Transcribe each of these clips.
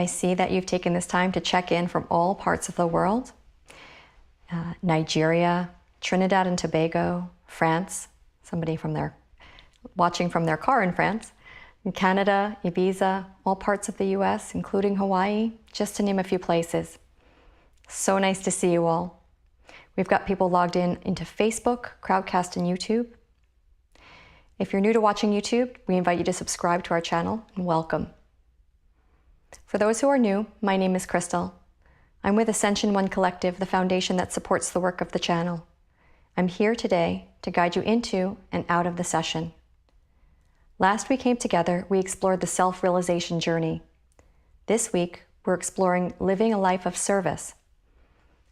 I see that you've taken this time to check in from all parts of the world. Nigeria, Trinidad and Tobago, France, somebody watching from their car in France, in Canada, Ibiza, all parts of the US, including Hawaii, just to name a few places. So nice to see you all. We've got people logged into Facebook, Crowdcast, and YouTube. If you're new to watching YouTube, we invite you to subscribe to our channel and welcome. For those who are new, my name is Crystal. I'm with Ascension One Collective, the foundation that supports the work of the channel. I'm here today to guide you into and out of the session. Last we came together, we explored the self-realization journey. This week, we're exploring living a life of service.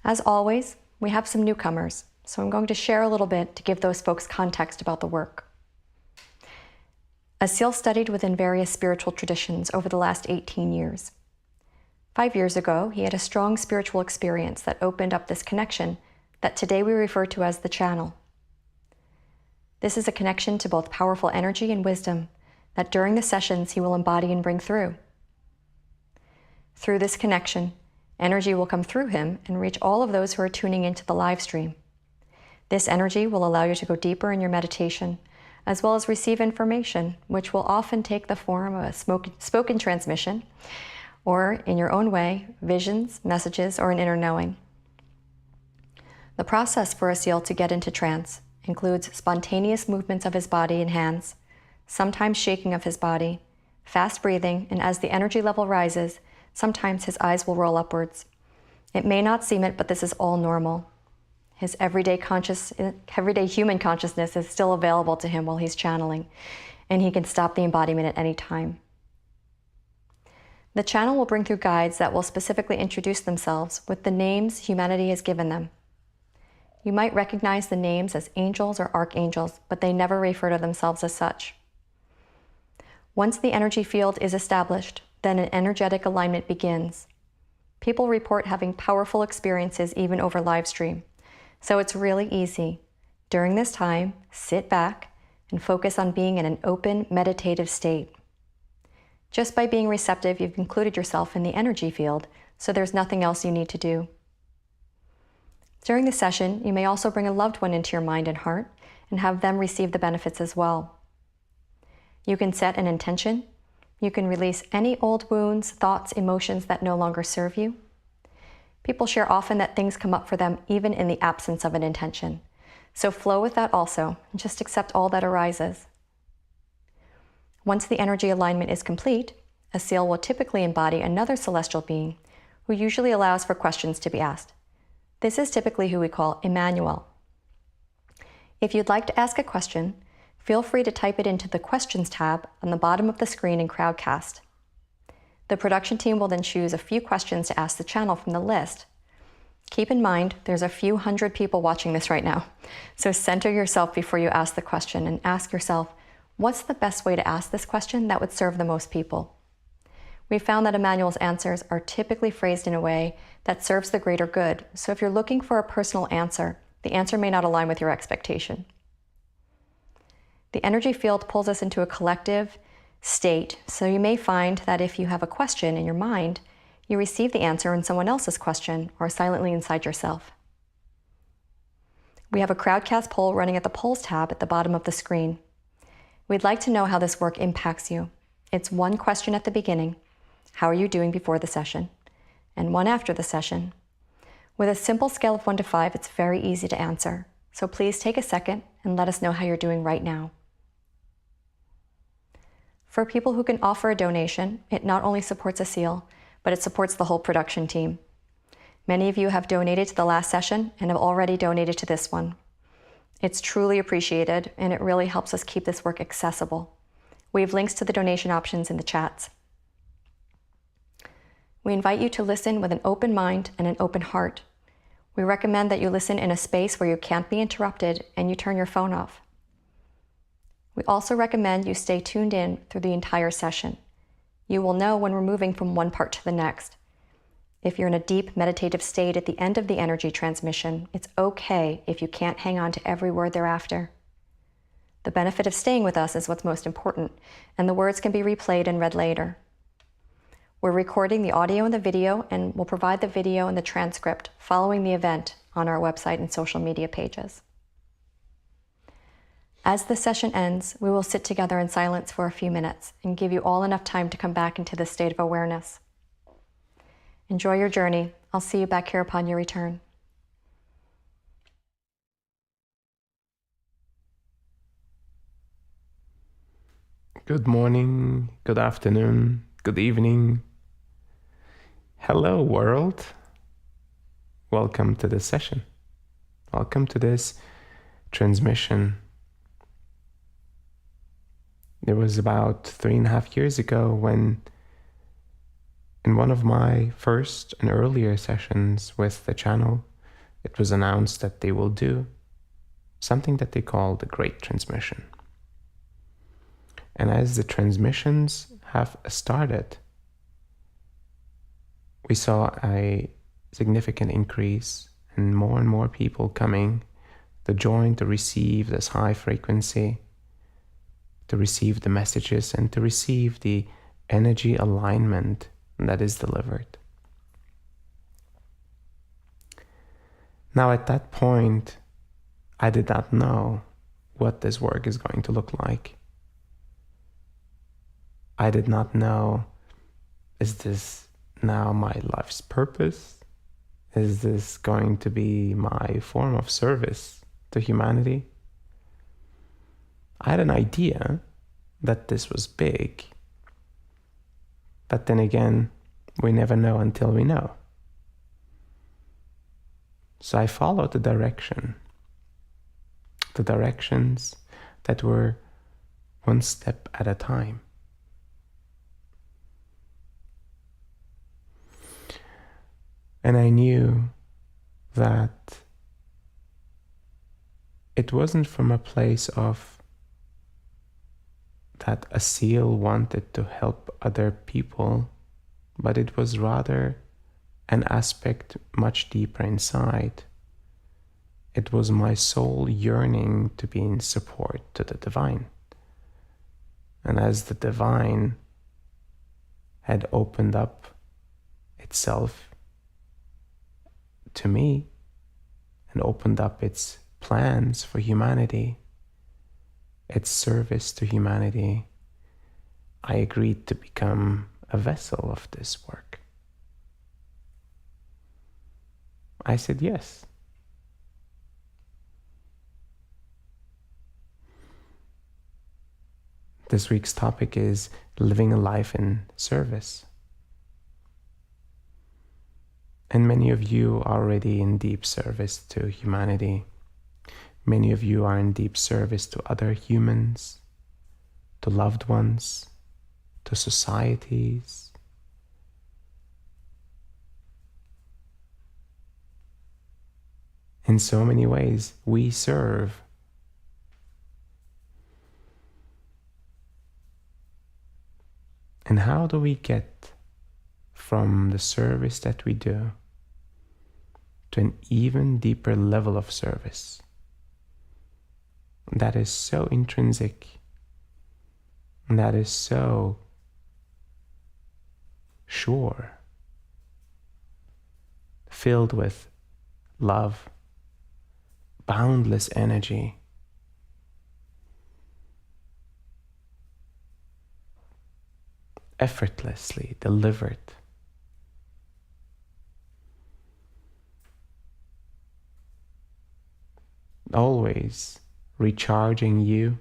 As always, we have some newcomers, so I'm going to share a little bit to give those folks context about the work. Asil studied within various spiritual traditions over the last 18 years. 5 years ago, he had a strong spiritual experience that opened up this connection that today we refer to as the channel. This is a connection to both powerful energy and wisdom that during the sessions he will embody and bring through. Through this connection, energy will come through him and reach all of those who are tuning into the live stream. This energy will allow you to go deeper in your meditation, as well as receive information, which will often take the form of a spoken transmission, or in your own way, visions, messages, or an inner knowing. The process for Asil to get into trance includes spontaneous movements of his body and hands, sometimes shaking of his body, fast breathing, and as the energy level rises, sometimes his eyes will roll upwards. It may not seem it, but this is all normal. His everyday human consciousness is still available to him while he's channeling, and he can stop the embodiment at any time. The channel will bring through guides that will specifically introduce themselves with the names humanity has given them. You might recognize the names as angels or archangels, but they never refer to themselves as such. Once the energy field is established, then an energetic alignment begins. People report having powerful experiences even over live stream. So it's really easy. During this time, sit back and focus on being in an open, meditative state. Just by being receptive, you've included yourself in the energy field, so there's nothing else you need to do. During the session, you may also bring a loved one into your mind and heart and have them receive the benefits as well. You can set an intention. You can release any old wounds, thoughts, emotions that no longer serve you. People share often that things come up for them even in the absence of an intention. So flow with that also, and just accept all that arises. Once the energy alignment is complete, Asil will typically embody another celestial being who usually allows for questions to be asked. This is typically who we call Emmanuel. If you'd like to ask a question, feel free to type it into the Questions tab on the bottom of the screen in Crowdcast. The production team will then choose a few questions to ask the channel from the list. Keep in mind, there's a few hundred people watching this right now, so center yourself before you ask the question and ask yourself, what's the best way to ask this question that would serve the most people? We found that Emmanuel's answers are typically phrased in a way that serves the greater good, so if you're looking for a personal answer, the answer may not align with your expectation. The energy field pulls us into a collective state, so you may find that if you have a question in your mind, you receive the answer in someone else's question or silently inside yourself. We have a Crowdcast poll running at the Polls tab at the bottom of the screen. We'd like to know how this work impacts you. It's one question at the beginning, how are you doing before the session, and one after the session. With a simple scale of 1 to 5, it's very easy to answer, so please take a second and let us know how you're doing right now. For people who can offer a donation, it not only supports Asil, but it supports the whole production team. Many of you have donated to the last session and have already donated to this one. It's truly appreciated, and it really helps us keep this work accessible. We have links to the donation options in the chats. We invite you to listen with an open mind and an open heart. We recommend that you listen in a space where you can't be interrupted and you turn your phone off. We also recommend you stay tuned in through the entire session. You will know when we're moving from one part to the next. If you're in a deep meditative state at the end of the energy transmission, it's okay if you can't hang on to every word thereafter. The benefit of staying with us is what's most important, and the words can be replayed and read later. We're recording the audio and the video, and we'll provide the video and the transcript following the event on our website and social media pages. As the session ends, we will sit together in silence for a few minutes and give you all enough time to come back into this state of awareness. Enjoy your journey. I'll see you back here upon your return. Good morning, good afternoon, good evening. Hello, world. Welcome to this session. Welcome to this transmission. It was about 3.5 years ago when, in one of my first and earlier sessions with the channel, it was announced that they will do something that they call the Great Transmission. And as the transmissions have started, we saw a significant increase and more people coming to join, to receive this high frequency, to receive the messages and to receive the energy alignment that is delivered. Now at that point, I did not know what this work is going to look like. I did not know, is this now my life's purpose? Is this going to be my form of service to humanity? I had an idea that this was big, but then again, we never know until we know. So I followed the directions that were one step at a time. And I knew that it wasn't from a place of that a seal wanted to help other people, but it was rather an aspect much deeper inside. It was my soul yearning to be in support to the divine. And as the divine had opened up itself to me and opened up its plans for humanity, its service to humanity, I agreed to become a vessel of this work. I said yes. This week's topic is living a life in service. And many of you are already in deep service to humanity. Many of you are in deep service to other humans, to loved ones, to societies. In so many ways, we serve. And how do we get from the service that we do to an even deeper level of service that is so intrinsic, that is so sure, filled with love, boundless energy, effortlessly delivered. Always recharging you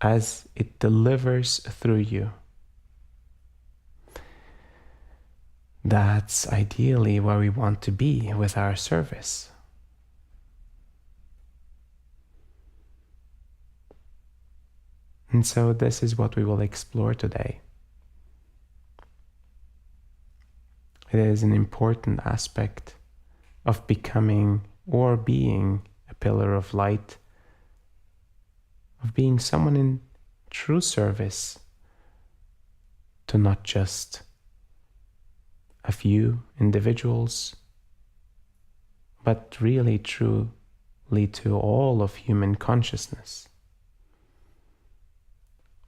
as it delivers through you. That's ideally where we want to be with our service. And so this is what we will explore today. It is an important aspect of becoming or being a pillar of light, of being someone in true service to not just a few individuals, but really truly to all of human consciousness.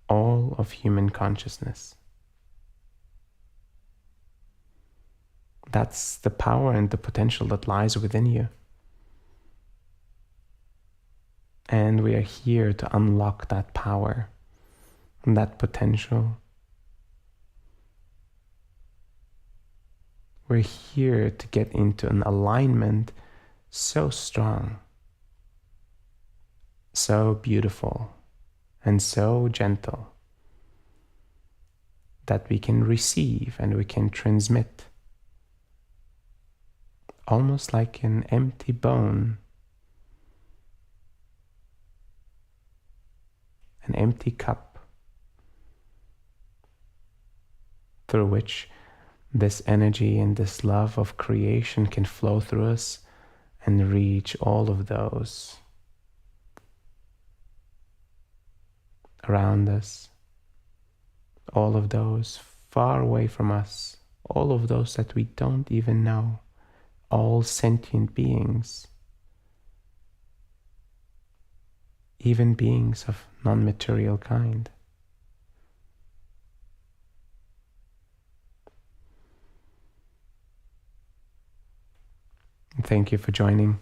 All of human consciousness. That's the power and the potential that lies within you. And we are here to unlock that power and that potential. We're here to get into an alignment so strong, so beautiful, and so gentle that we can receive and we can transmit, almost like an empty bone, an empty cup through which this energy and this love of creation can flow through us and reach all of those around us, all of those far away from us, all of those that we don't even know, all sentient beings, even beings of non-material kind. Thank you for joining.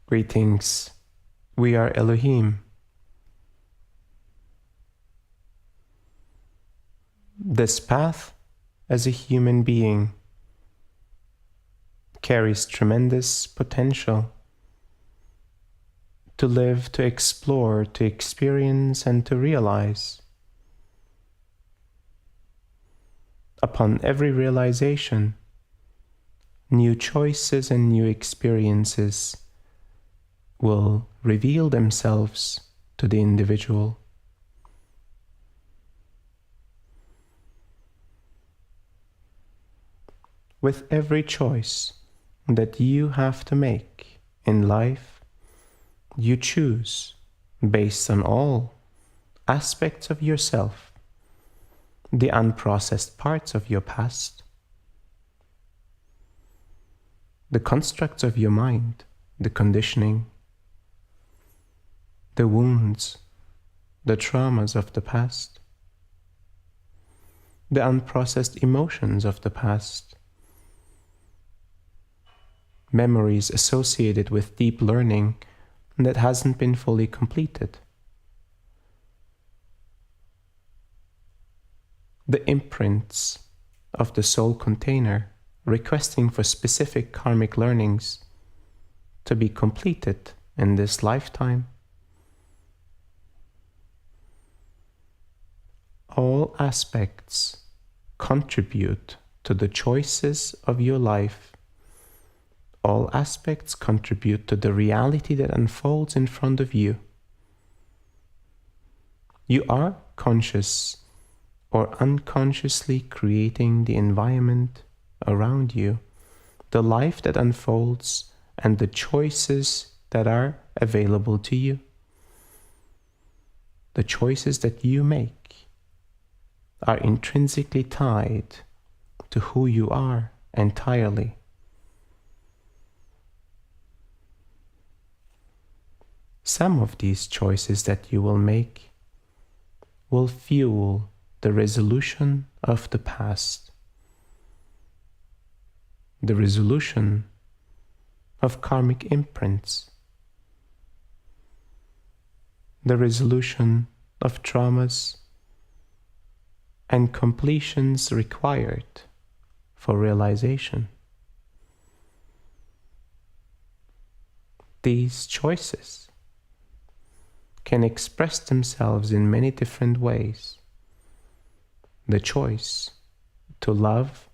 Greetings. We are Elohim. This path, as a human being, carries tremendous potential to live, to explore, to experience, and to realize. Upon every realization, new choices and new experiences will reveal themselves to the individual. With every choice that you have to make in life, you choose based on all aspects of yourself, the unprocessed parts of your past, the constructs of your mind, the conditioning, the wounds, the traumas of the past, the unprocessed emotions of the past, memories associated with deep learning that hasn't been fully completed, the imprints of the soul container requesting for specific karmic learnings to be completed in this lifetime. All aspects contribute to the choices of your life. All aspects contribute to the reality that unfolds in front of you. You are conscious or unconsciously creating the environment around you, the life that unfolds, and the choices that are available to you. The choices that you make are intrinsically tied to who you are entirely. Some of these choices that you will make will fuel the resolution of the past, the resolution of karmic imprints, the resolution of traumas and completions required for realization. These choices can express themselves in many different ways. The choice to love,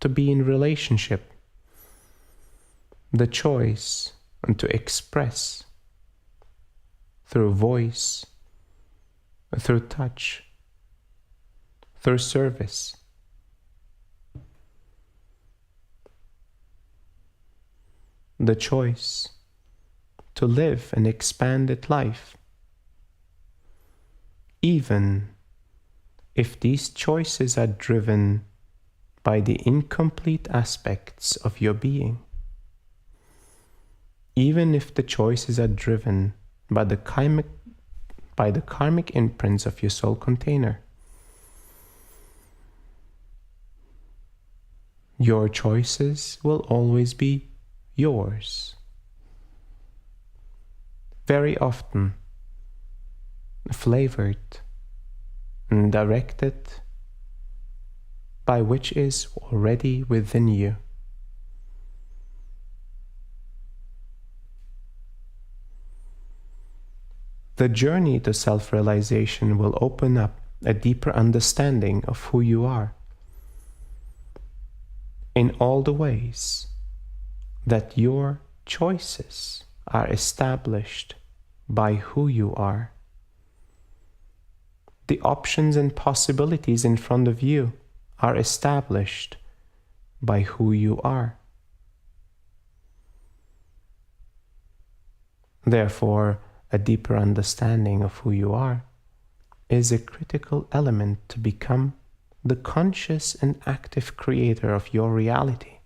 to be in relationship, the choice to express through voice, through touch, through service. The choice to live an expanded life, even if these choices are driven by the incomplete aspects of your being, even if the choices are driven by the karmic imprints of your soul container. Your choices will always be yours. Very often flavored and directed by which is already within you. The journey to self-realization will open up a deeper understanding of who you are in all the ways that your choices are established by who you are. The options and possibilities in front of you are established by who you are. Therefore, a deeper understanding of who you are is a critical element to become the conscious and active creator of your reality.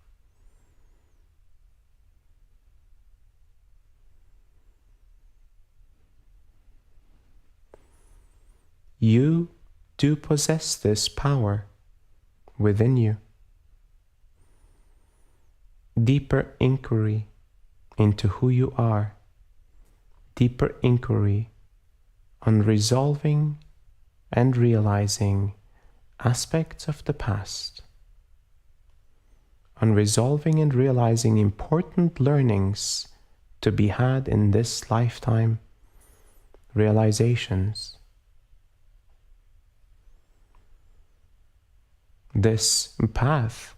You do possess this power within you. Deeper inquiry into who you are, deeper inquiry on resolving and realizing aspects of the past, on resolving and realizing important learnings to be had in this lifetime, realizations. This path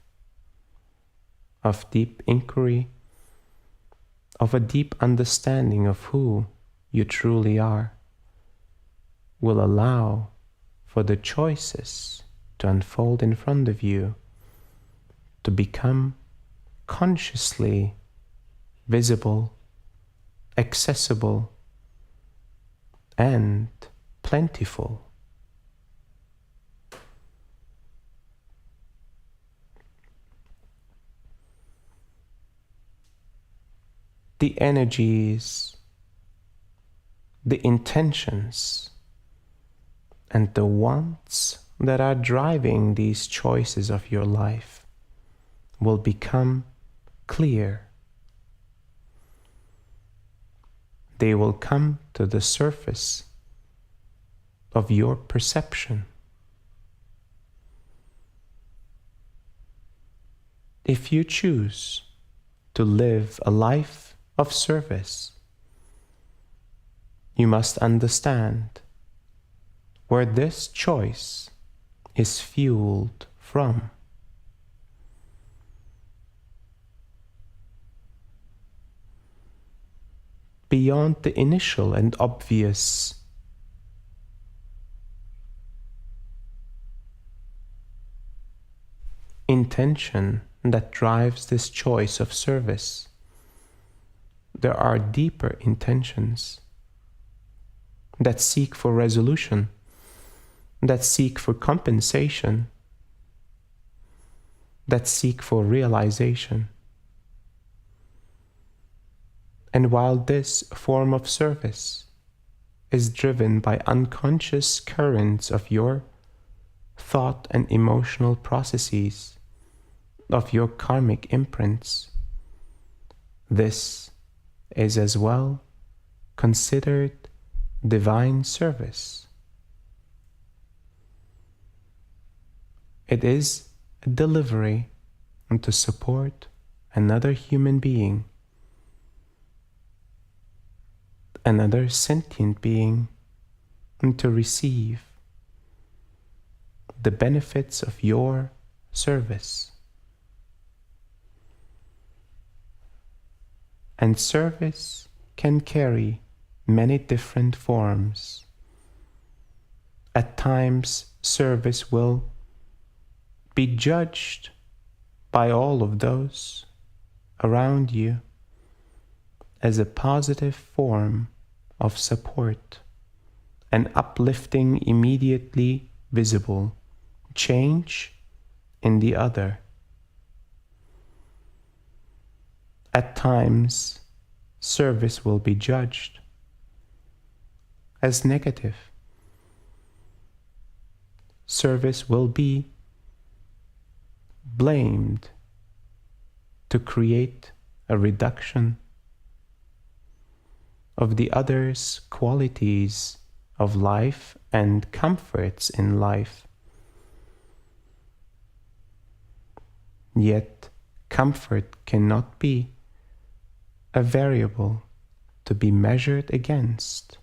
of deep inquiry, of a deep understanding of who you truly are, will allow for the choices to unfold in front of you, to become consciously visible, accessible, and plentiful. The energies, the intentions, and the wants that are driving these choices of your life will become clear. They will come to the surface of your perception. If you choose to live a life of service, you must understand where this choice is fueled from. Beyond the initial and obvious intention that drives this choice of service, there are deeper intentions that seek for resolution, that seek for compensation, that seek for realization. And while this form of service is driven by unconscious currents of your thought and emotional processes, of your karmic imprints, this is as well considered divine service. It is a delivery to support another human being, another sentient being, and to receive the benefits of your service. And service can carry many different forms. At times, service will be judged by all of those around you as a positive form of support, an uplifting, immediately visible change in the other. At times, service will be judged as negative. Service will be blamed to create a reduction of the other's qualities of life and comforts in life. Yet, comfort cannot be a variable to be measured against.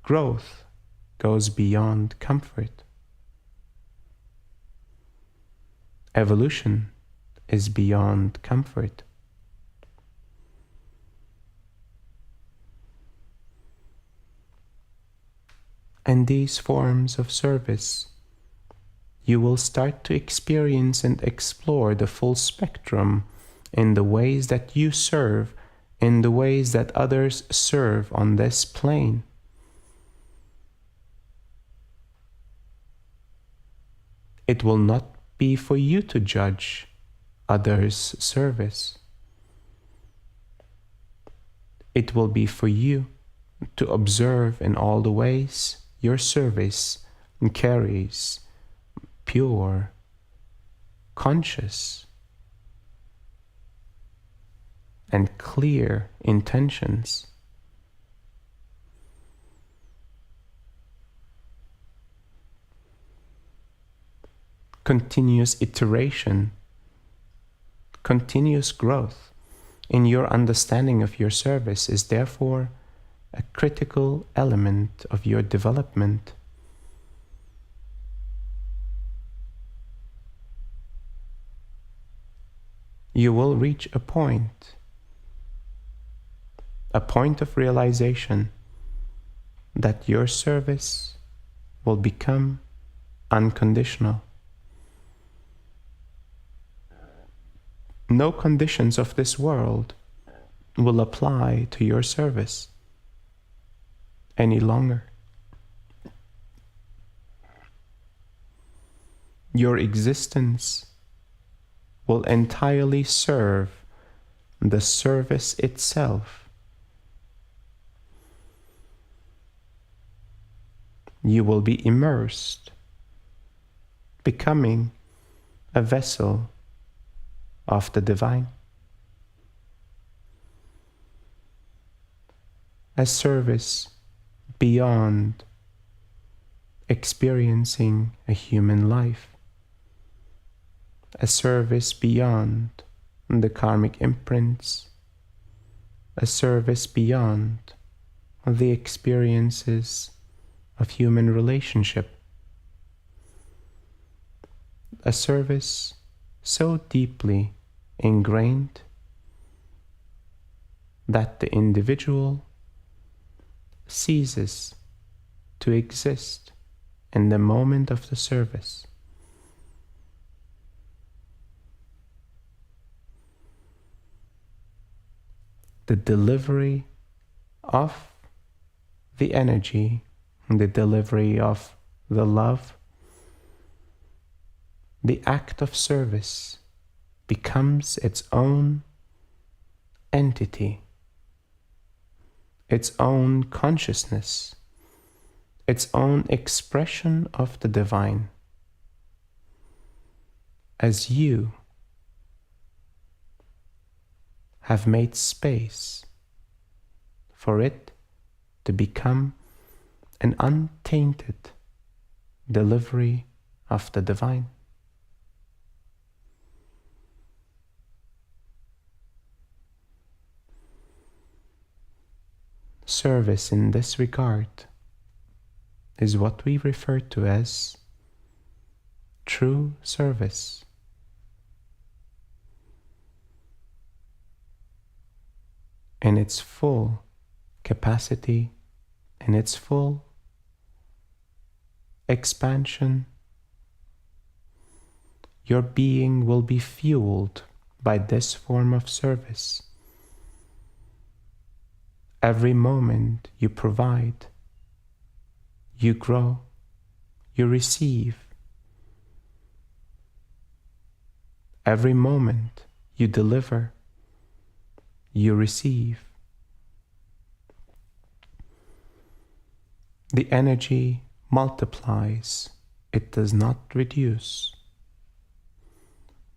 Growth goes beyond comfort. Evolution is beyond comfort. And these forms of service, you will start to experience and explore the full spectrum in the ways that you serve, in the ways that others serve on this plane. It will not be for you to judge others' service. It will be for you to observe in all the ways your service carries pure, conscious and clear intentions. Continuous iteration, continuous growth in your understanding of your service is therefore a critical element of your development. You will reach a point of realization that your service will become unconditional. No conditions of this world will apply to your service any longer. Your existence will entirely serve the service itself. You will be immersed, becoming a vessel of the divine. A service beyond experiencing a human life. A service beyond the karmic imprints. A service beyond the experiences of human relationship. A service so deeply ingrained that the individual ceases to exist in the moment of the service. The delivery of the energy, the delivery of the love, the act of service becomes its own entity, its own consciousness, its own expression of the divine. As you have made space for it to become an untainted delivery of the divine. Service in this regard is what we refer to as true service. In its full capacity, in its full expansion, your being will be fueled by this form of service. Every moment you provide, you grow, you receive. Every moment you deliver, you receive. The energy multiplies, it does not reduce.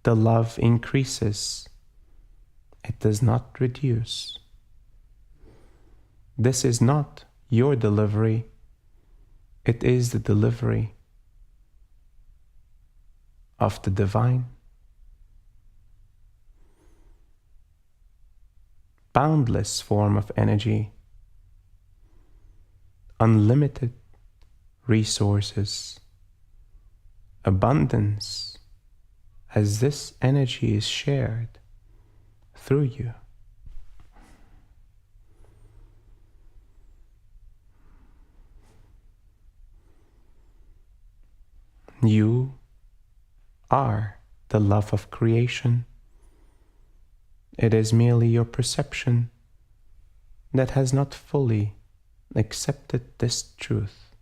The love increases, it does not reduce. This is not your delivery, it is the delivery of the divine. Boundless form of energy, unlimited resources, abundance, as this energy is shared through you. You are the love of creation. It is merely your perception that has not fully accepted this truth.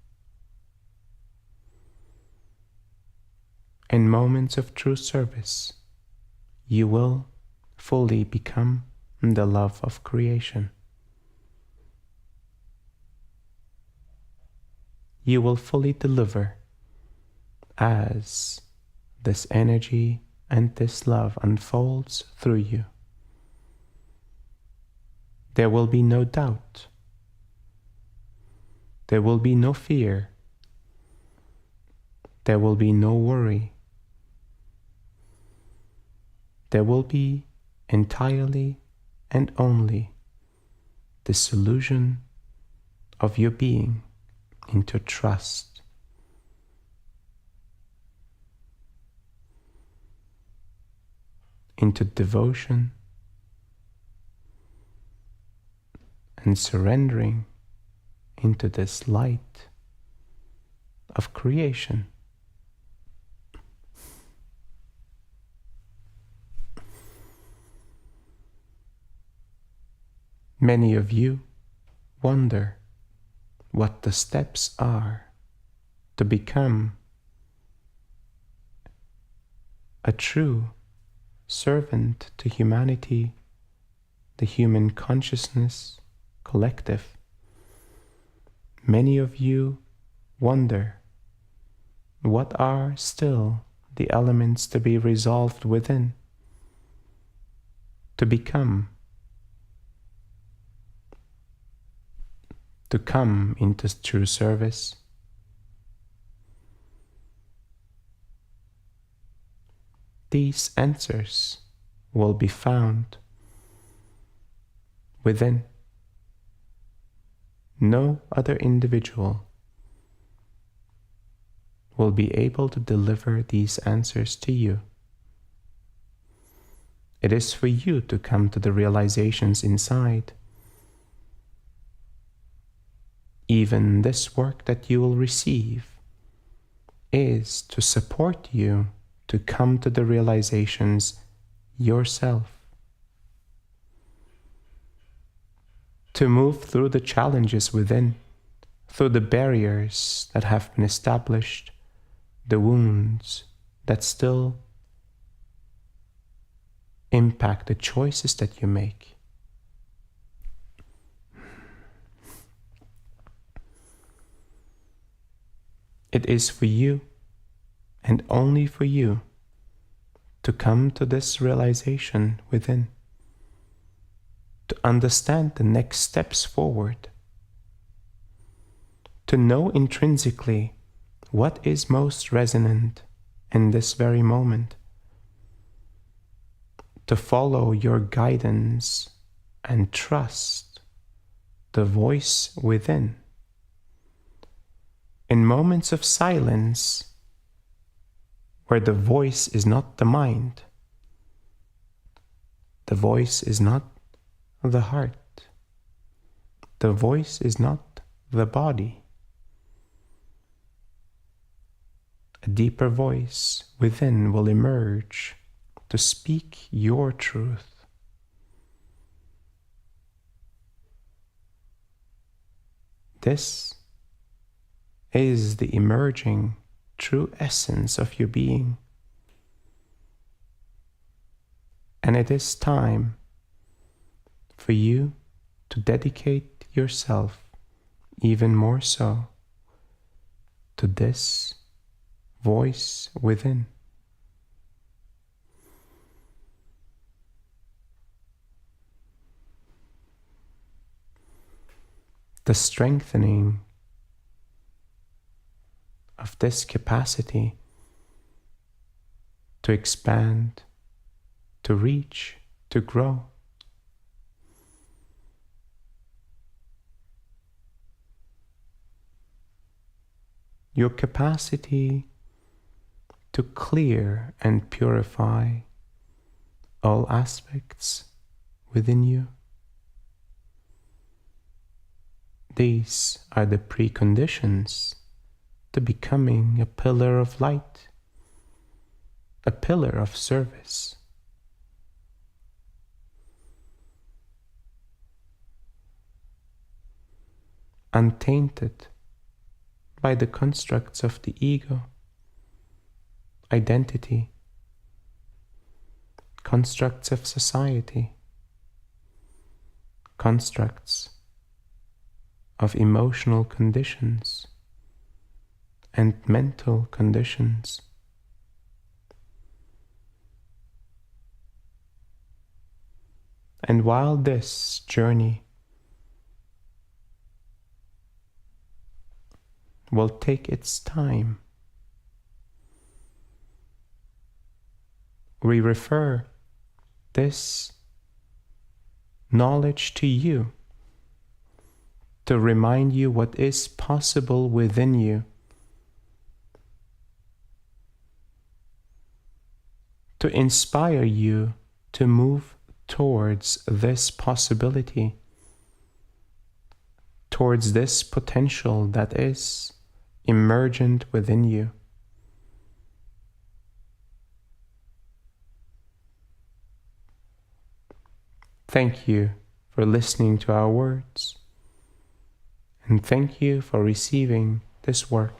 In moments of true service, you will fully become the love of creation. You will fully deliver as this energy and this love unfolds through you. There will be no doubt. There will be no fear. There will be no worry. There will be entirely and only the solution of your being into trust. Into devotion and surrendering into this light of creation. Many of you wonder what the steps are to become a true servant to humanity, the human consciousness collective. Many of you wonder what are still the elements to be resolved within to become, to come into true service. These answers will be found within. No other individual will be able to deliver these answers to you. It is for you to come to the realizations inside. Even this work that you will receive is to support you to come to the realizations yourself. To move through the challenges within, through the barriers that have been established, the wounds that still impact the choices that you make. It is for you and only for you to come to this realization within, to understand the next steps forward, to know intrinsically what is most resonant in this very moment, to follow your guidance and trust the voice within. In moments of silence, where the voice is not the mind, the voice is not the heart, the voice is not the body, a deeper voice within will emerge to speak your truth. This is the emerging true essence of your being. And it is time for you to dedicate yourself even more so to this voice within. The strengthening of this capacity to expand, to reach, to grow. Your capacity to clear and purify all aspects within you. These are the preconditions to becoming a pillar of light, a pillar of service. Untainted by the constructs of the ego, identity, constructs of society, constructs of emotional conditions and mental conditions. And while this journey will take its time, we refer this knowledge to you to remind you what is possible within you, to inspire you to move towards this possibility, towards this potential that is emergent within you. Thank you for listening to our words, and thank you for receiving this work.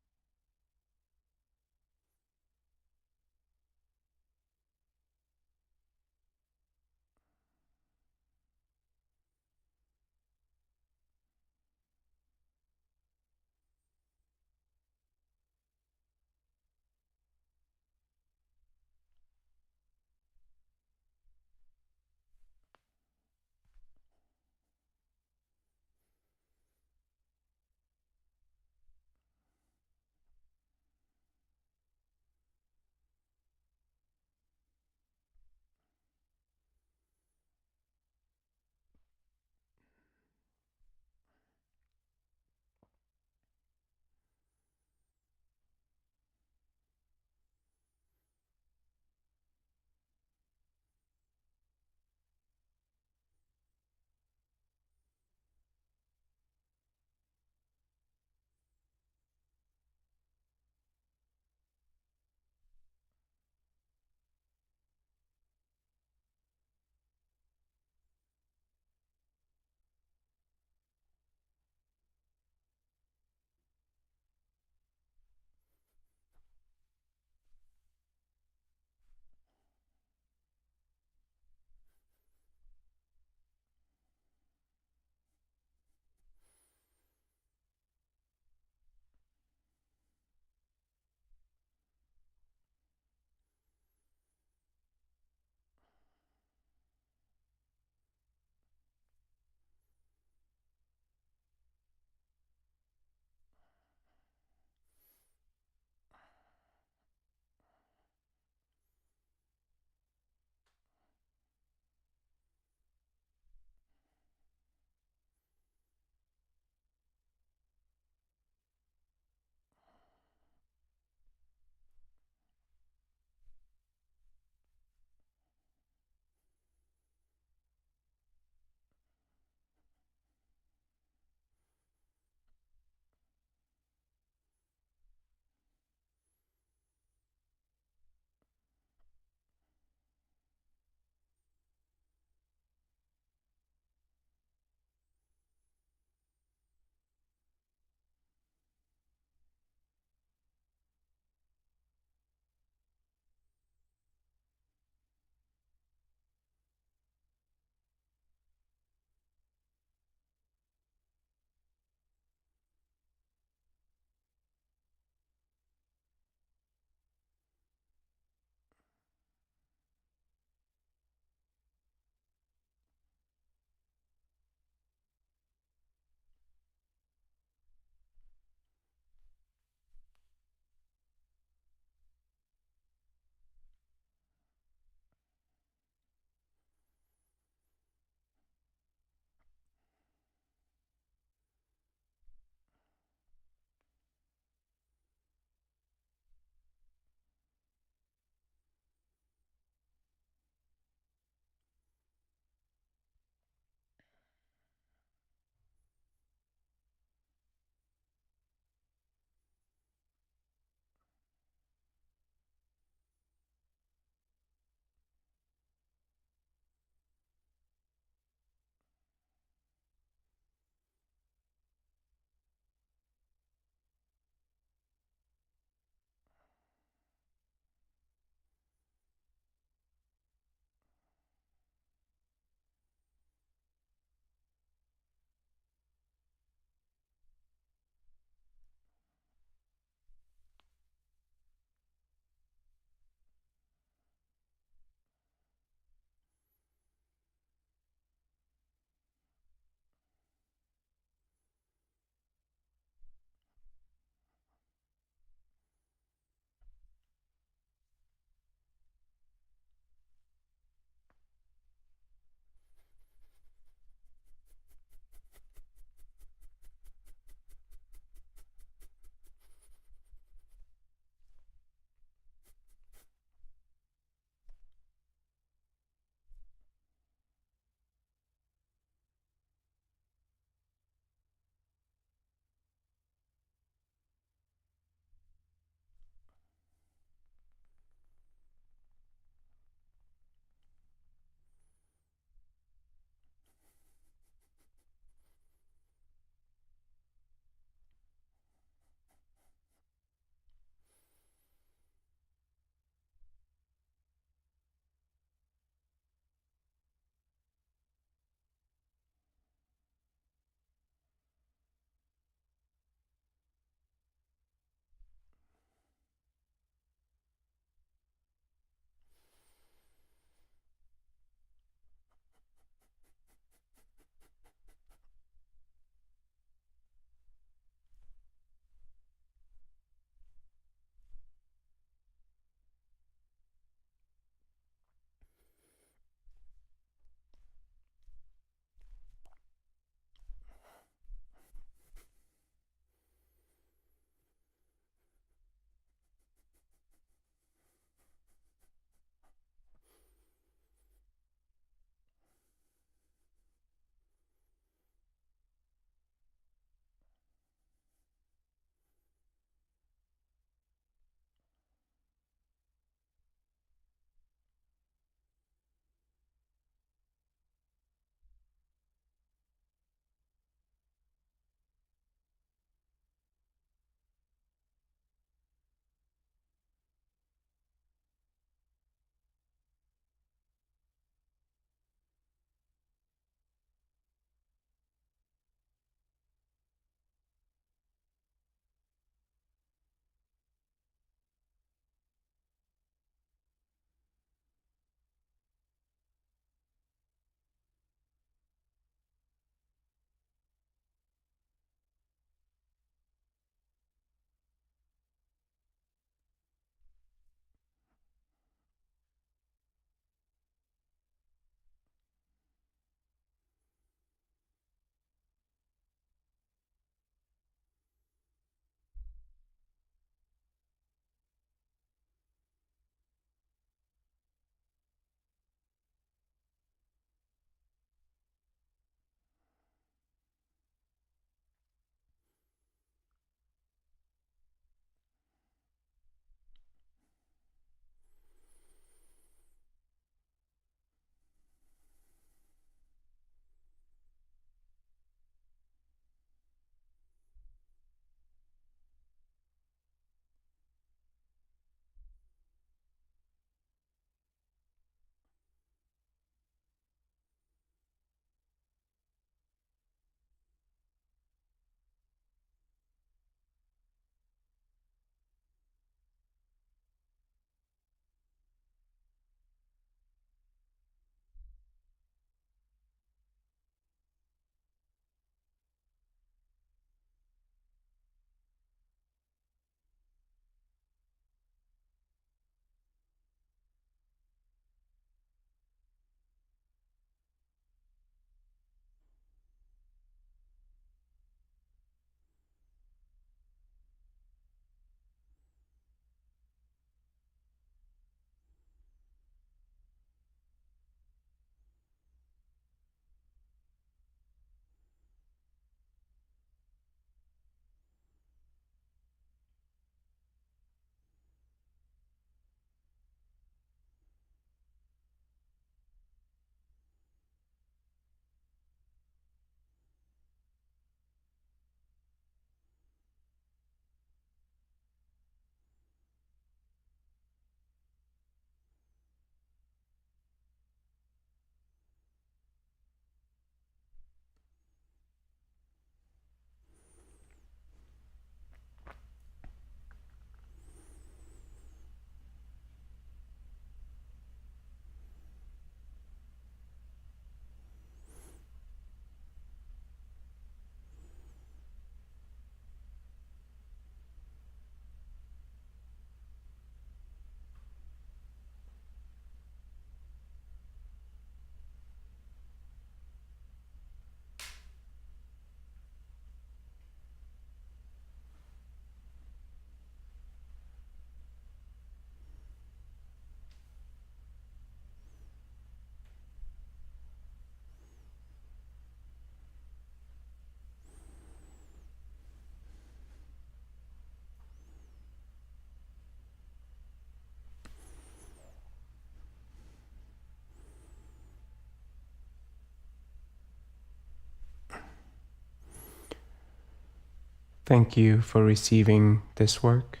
Thank you for receiving this work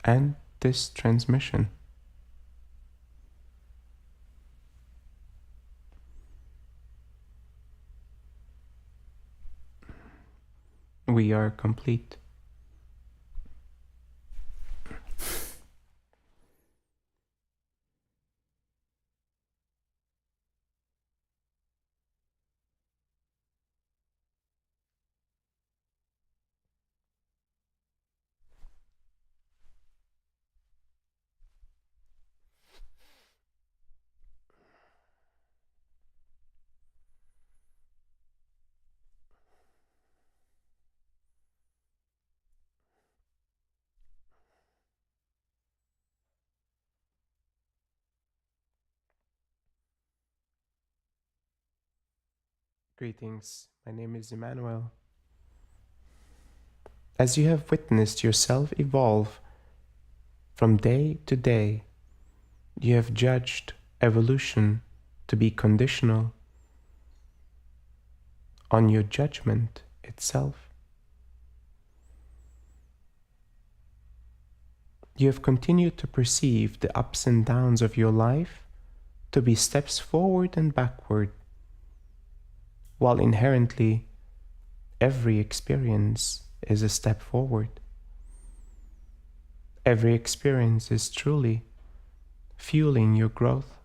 and this transmission. We are complete. Greetings, my name is Emmanuel. As you have witnessed yourself evolve from day to day, you have judged evolution to be conditional on your judgment itself. You have continued to perceive the ups and downs of your life to be steps forward and backward, while inherently every experience is a step forward. Every experience is truly fueling your growth.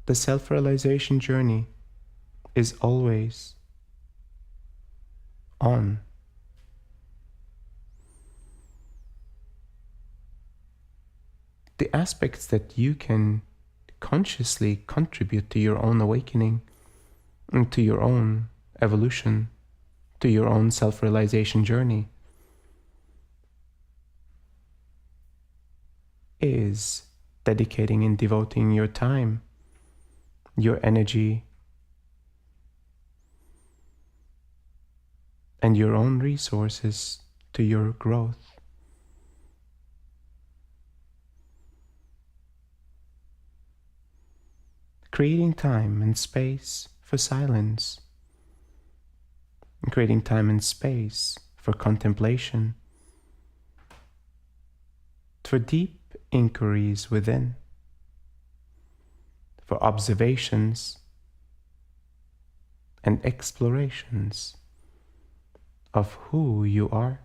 The self-realization journey is always on. The aspects that you can consciously contribute to your own awakening and to your own evolution, to your own self-realization journey is dedicating and devoting your time, your energy, and your own resources to your growth. Creating time and space for silence, and creating time and space for contemplation, for deep inquiries within, for observations and explorations of who you are,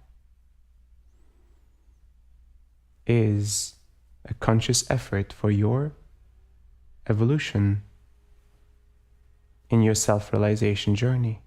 is a conscious effort for your evolution in your self-realization journey.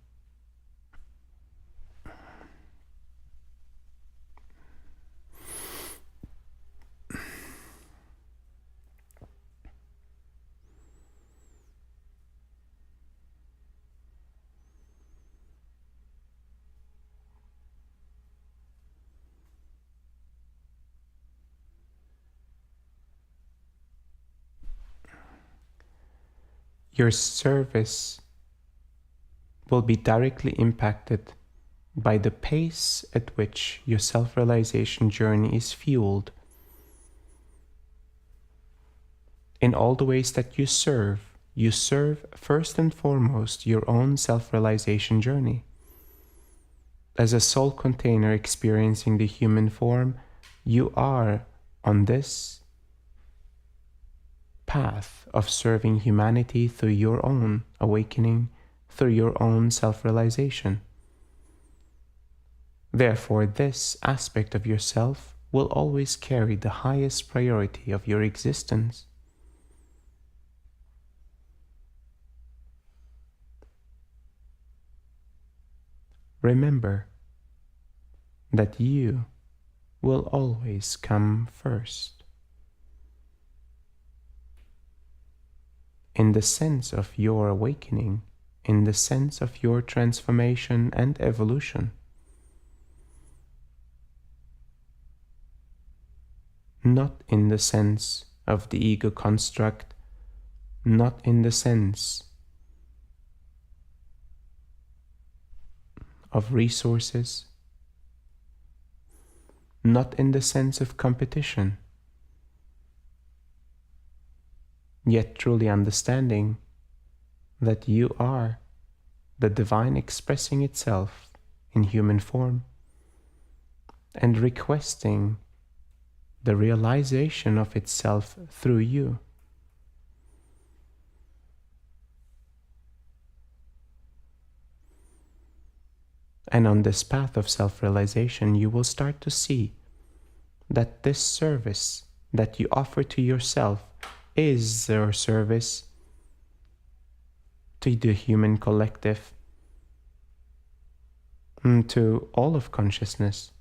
Your service will be directly impacted by the pace at which your self-realization journey is fueled. In all the ways that you serve first and foremost your own self-realization journey. As a soul container experiencing the human form, you are on this path of serving humanity through your own awakening, through your own self-realization. Therefore, this aspect of yourself will always carry the highest priority of your existence. Remember that you will always come first. In the sense of your awakening, in the sense of your transformation and evolution. Not in the sense of the ego construct, not in the sense of resources, not in the sense of competition, yet truly understanding that you are the divine expressing itself in human form and requesting the realization of itself through you. And on this path of self-realization, you will start to see that this service that you offer to yourself is your service to the human collective, and to all of consciousness.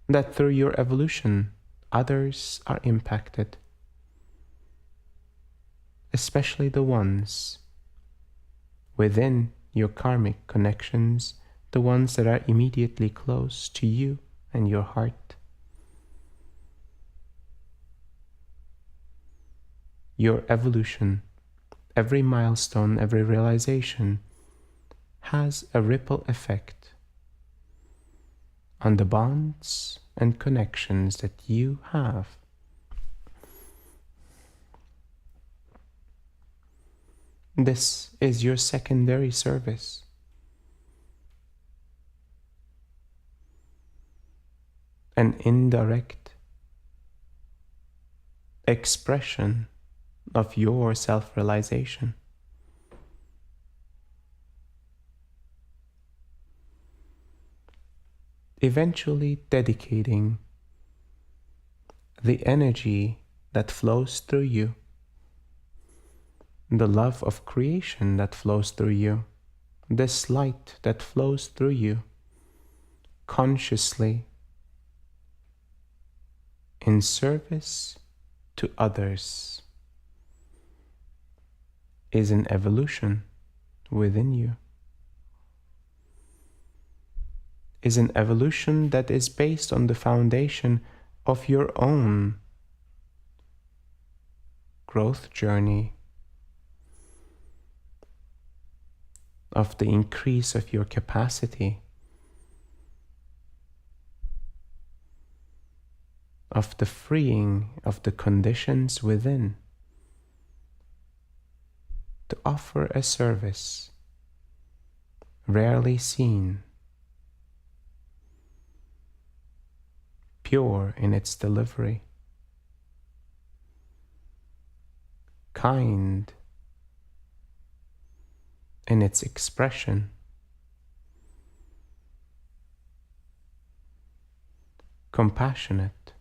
That through your evolution, others are impacted, especially the ones within your karmic connections, the ones that are immediately close to you and your heart. Your evolution, every milestone, every realization has a ripple effect on the bonds and connections that you have. This is your secondary service. An indirect expression of your self-realization. Eventually dedicating the energy that flows through you, the love of creation that flows through you, this light that flows through you, consciously in service to others, is an evolution within you, is an evolution that is based on the foundation of your own growth journey, of the increase of your capacity, of the freeing of the conditions within to offer a service rarely seen, pure in its delivery, kind in its expression, compassionate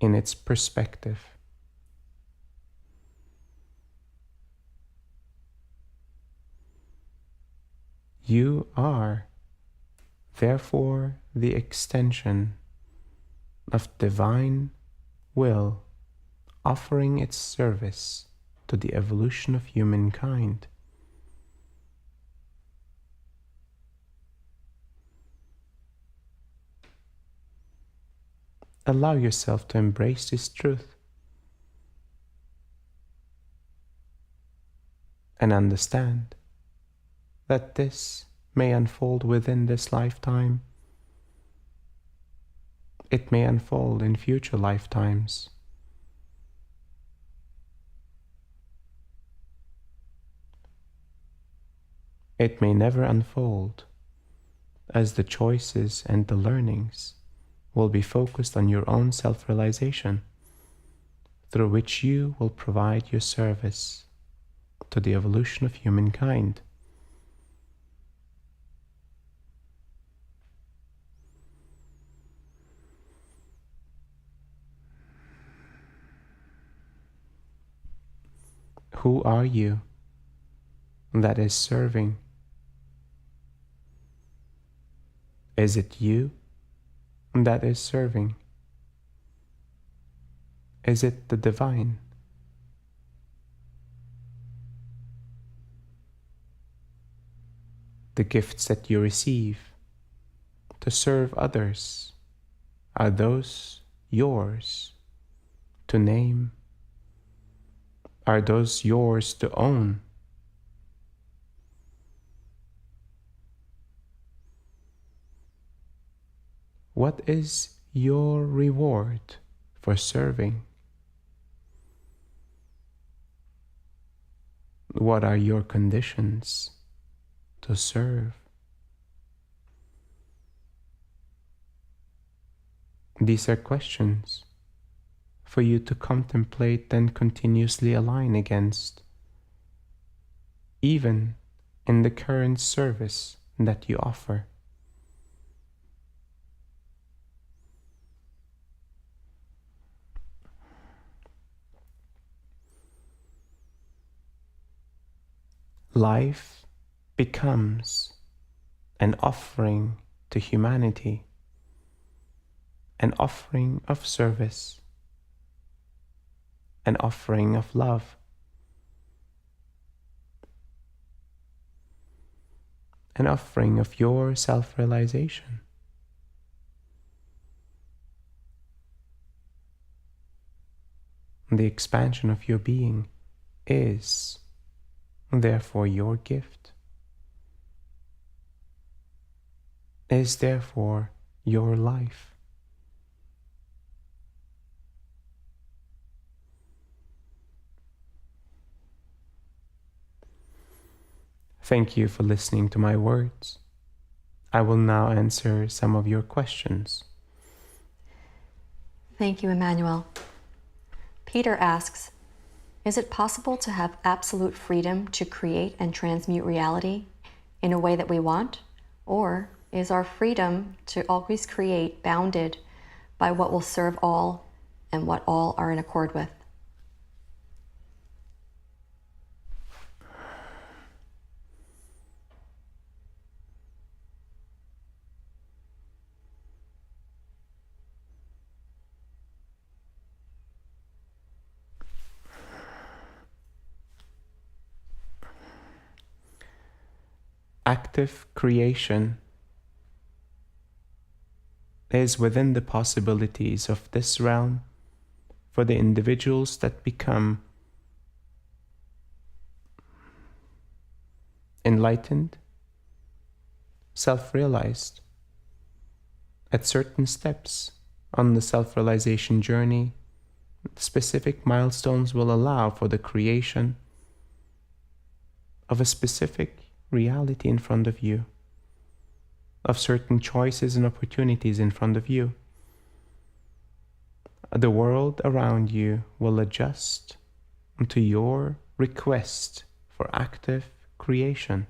in its perspective. You are, therefore, the extension of divine will offering its service to the evolution of humankind. Allow yourself to embrace this truth and understand that this may unfold within this lifetime. It may unfold in future lifetimes. It may never unfold, as the choices and the learnings will be focused on your own self-realization, through which you will provide your service to the evolution of humankind. Who are you that is serving? Is it you that is serving? Is it the divine? The gifts that you receive to serve others, are those yours to name? Are those yours to own? What is your reward for serving? What are your conditions to serve? These are questions for you to contemplate and continuously align against, even in the current service that you offer. Life becomes an offering to humanity, an offering of service, an offering of love, an offering of your self-realization. The expansion of your being is therefore your gift, is therefore your life. Thank you for listening to my words. I will now answer some of your questions. Thank you, Emmanuel. Peter asks, is it possible to have absolute freedom to create and transmute reality in a way that we want? Or is our freedom to always create bounded by what will serve all and what all are in accord with? Active creation is within the possibilities of this realm for the individuals that become enlightened, self-realized. At certain steps on the self-realization journey, specific milestones will allow for the creation of a specific reality in front of you, of certain choices and opportunities in front of you. The world around you will adjust to your request for active creation.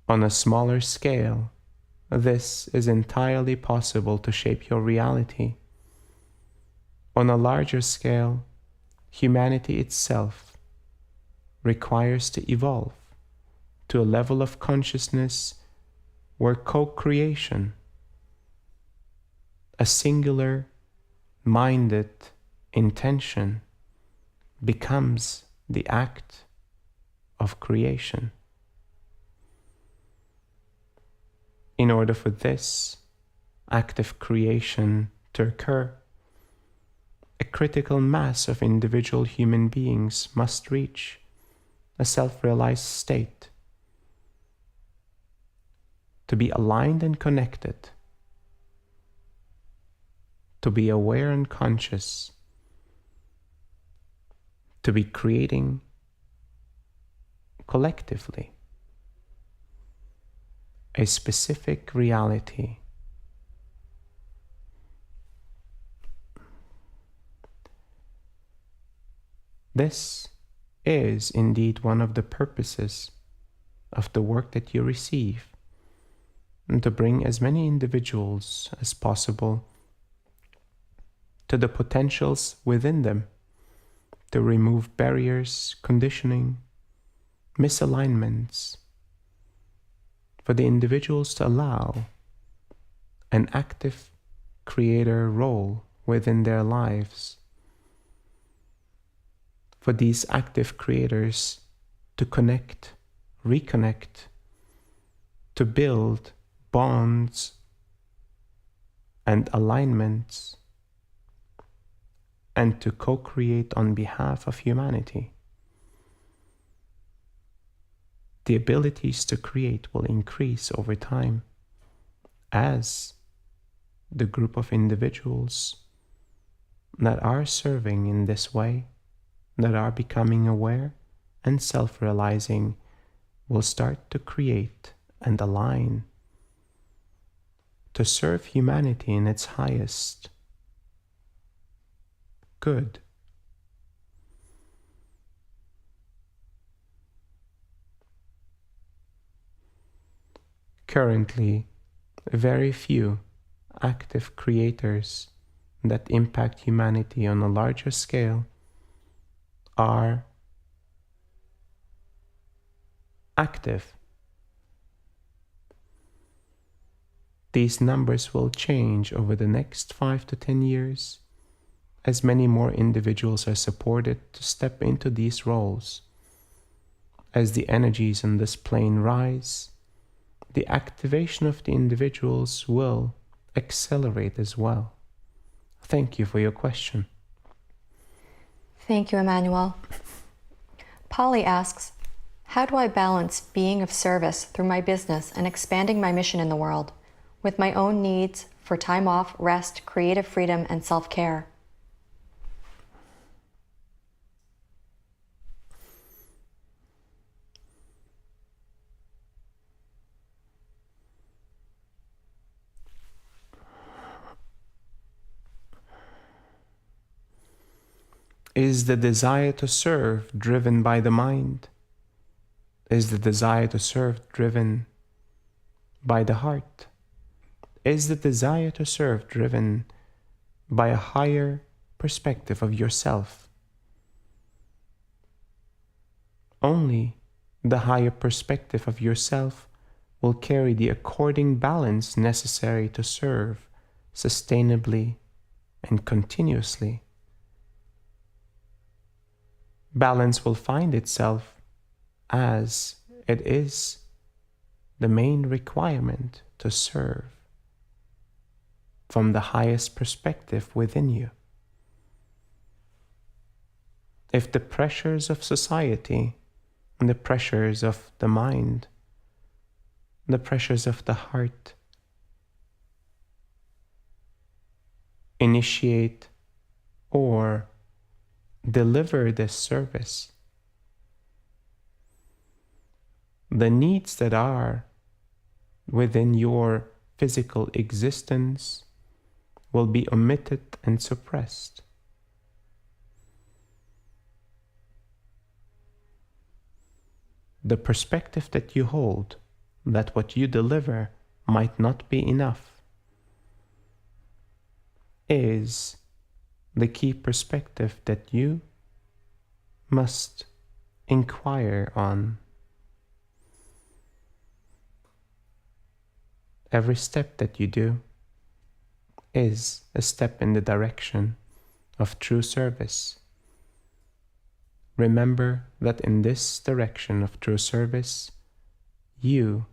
On a smaller scale, this is entirely possible to shape your reality. On a larger scale, humanity itself requires to evolve to a level of consciousness where co-creation, a singular minded intention, becomes the act of creation. In order for this active creation to occur, a critical mass of individual human beings must reach a self-realized state, to be aligned and connected, to be aware and conscious, to be creating collectively a specific reality. This is indeed one of the purposes of the work that you receive, and to bring as many individuals as possible to the potentials within them, to remove barriers, conditioning, misalignments, for the individuals to allow an active creator role within their lives, for these active creators to connect, reconnect, to build bonds and alignments, and to co-create on behalf of humanity. The abilities to create will increase over time as the group of individuals that are serving in this way, that are becoming aware and self-realizing, will start to create and align to serve humanity in its highest good. Currently, very few active creators that impact humanity on a larger scale are active. These numbers will change over the next 5 to 10 years as many more individuals are supported to step into these roles. As the energies on this plane rise, the activation of the individuals will accelerate as well. Thank you for your question. Thank you, Emmanuel. Polly asks, how do I balance being of service through my business and expanding my mission in the world with my own needs for time off, rest, creative freedom, and self-care? Is the desire to serve driven by the mind? Is the desire to serve driven by the heart? Is the desire to serve driven by a higher perspective of yourself? Only the higher perspective of yourself will carry the according balance necessary to serve sustainably and continuously. Balance will find itself as it is the main requirement to serve from the highest perspective within you. If the pressures of society and the pressures of the mind, the pressures of the heart initiate or deliver this service, the needs that are within your physical existence will be omitted and suppressed. The perspective that you hold, that what you deliver might not be enough, is the key perspective that you must inquire on. Every step that you do is a step in the direction of true service. Remember that in this direction of true service, you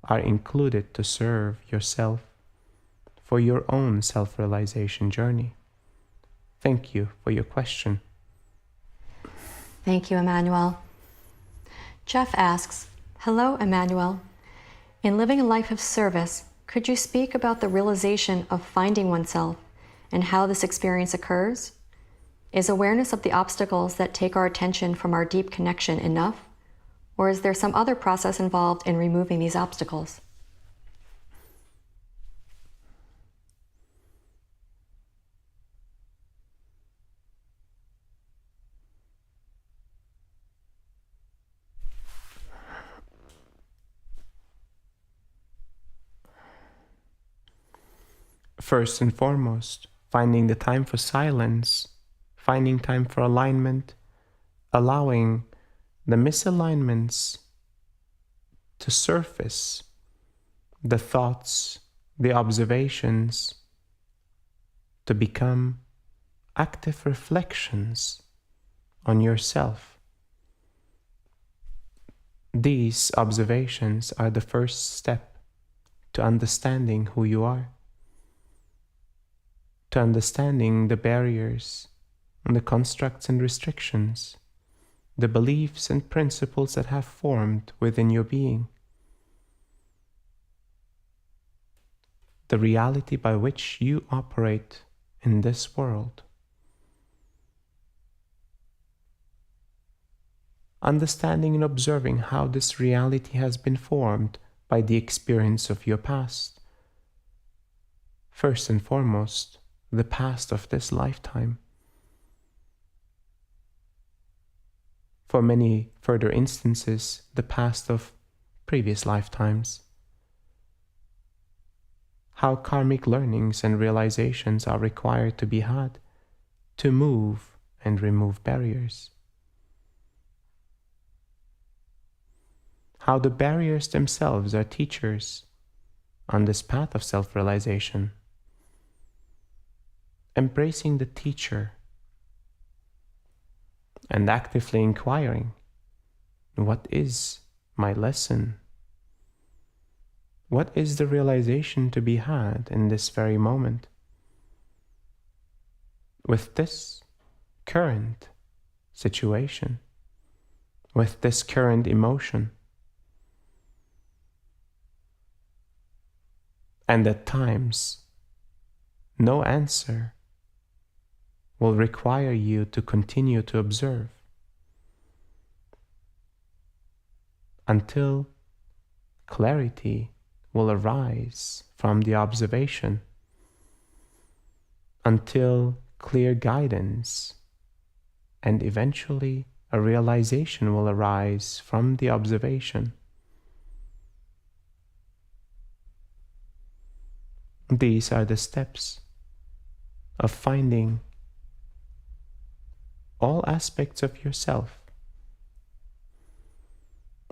are included to serve yourself for your own self-realization journey. Thank you for your question. Thank you, Emmanuel. Jeff asks, hello, Emmanuel. In living a life of service, could you speak about the realization of finding oneself and how this experience occurs? Is awareness of the obstacles that take our attention from our deep connection enough? Or is there some other process involved in removing these obstacles? First and foremost, finding the time for silence, finding time for alignment, allowing the misalignments to surface, the thoughts, the observations, to become active reflections on yourself. These observations are the first step to understanding who you are, to understanding the barriers and the constructs and restrictions, the beliefs and principles that have formed within your being, the reality by which you operate in this world, understanding and observing how this reality has been formed by the experience of your past. First and foremost, the past of this lifetime. For many further instances, the past of previous lifetimes. How karmic learnings and realizations are required to be had to move and remove barriers. How the barriers themselves are teachers on this path of self-realization. Embracing the teacher and actively inquiring, what is my lesson? What is the realization to be had in this very moment? With this current situation, with this current emotion. And at times, no answer will require you to continue to observe until clarity will arise from the observation, until clear guidance and eventually a realization will arise from the observation. These are the steps of finding all aspects of yourself,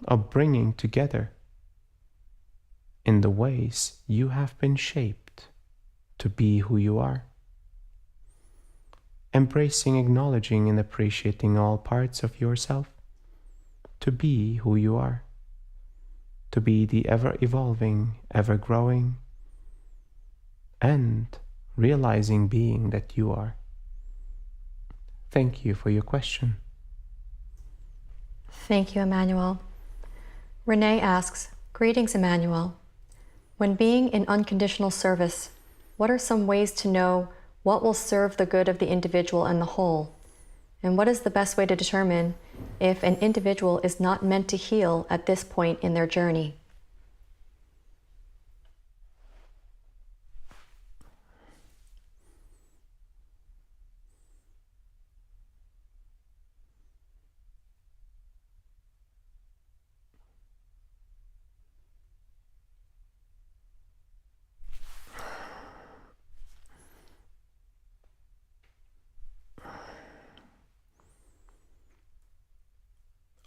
of bringing together in the ways you have been shaped to be who you are. Embracing, acknowledging, and appreciating all parts of yourself to be who you are, to be the ever-evolving, ever-growing, and realizing being that you are. Thank you for your question. Thank you, Emmanuel. Renee asks, greetings, Emmanuel. When being in unconditional service, what are some ways to know what will serve the good of the individual and the whole? And what is the best way to determine if an individual is not meant to heal at this point in their journey?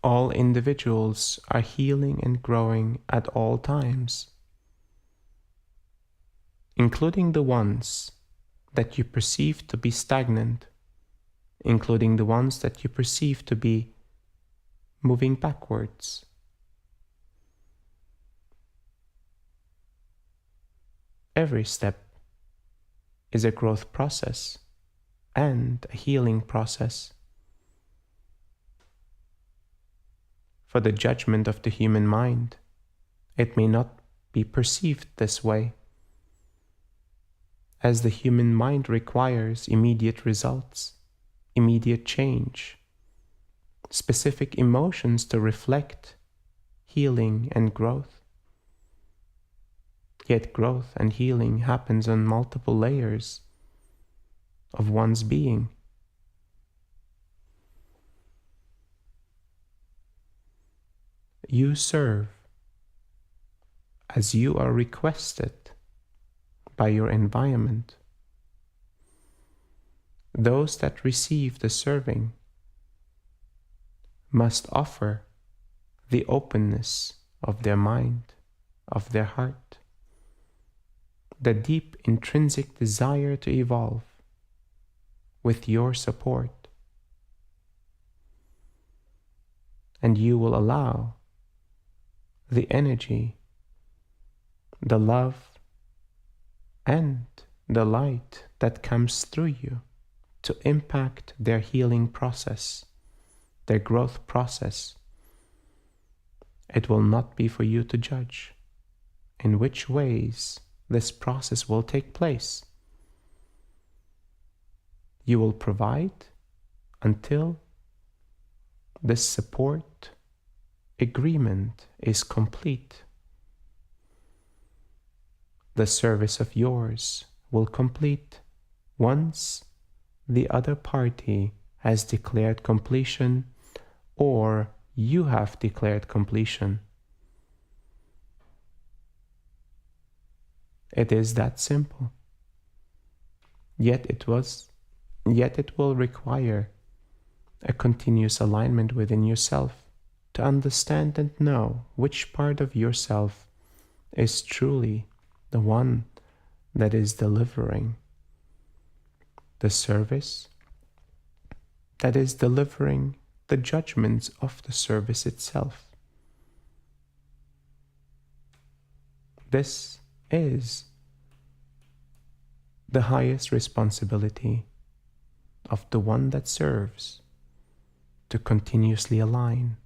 All individuals are healing and growing at all times, including the ones that you perceive to be stagnant, including the ones that you perceive to be moving backwards. Every step is a growth process and a healing process. For the judgment of the human mind, it may not be perceived this way, as the human mind requires immediate results, immediate change, specific emotions to reflect healing and growth. Yet growth and healing happens on multiple layers of one's being. You serve as you are requested by your environment. Those that receive the serving must offer the openness of their mind, of their heart, the deep intrinsic desire to evolve with your support. And you will allow the energy, the love, and the light that comes through you to impact their healing process, their growth process. It will not be for you to judge in which ways this process will take place. You will provide until this support agreement is complete, the service of yours will complete once the other party has declared completion or you have declared completion. It is that simple. Yet it will require a continuous alignment within yourself to understand and know which part of yourself is truly the one that is delivering the service, that is delivering the judgments of the service itself. This is the highest responsibility of the one that serves, to continuously align,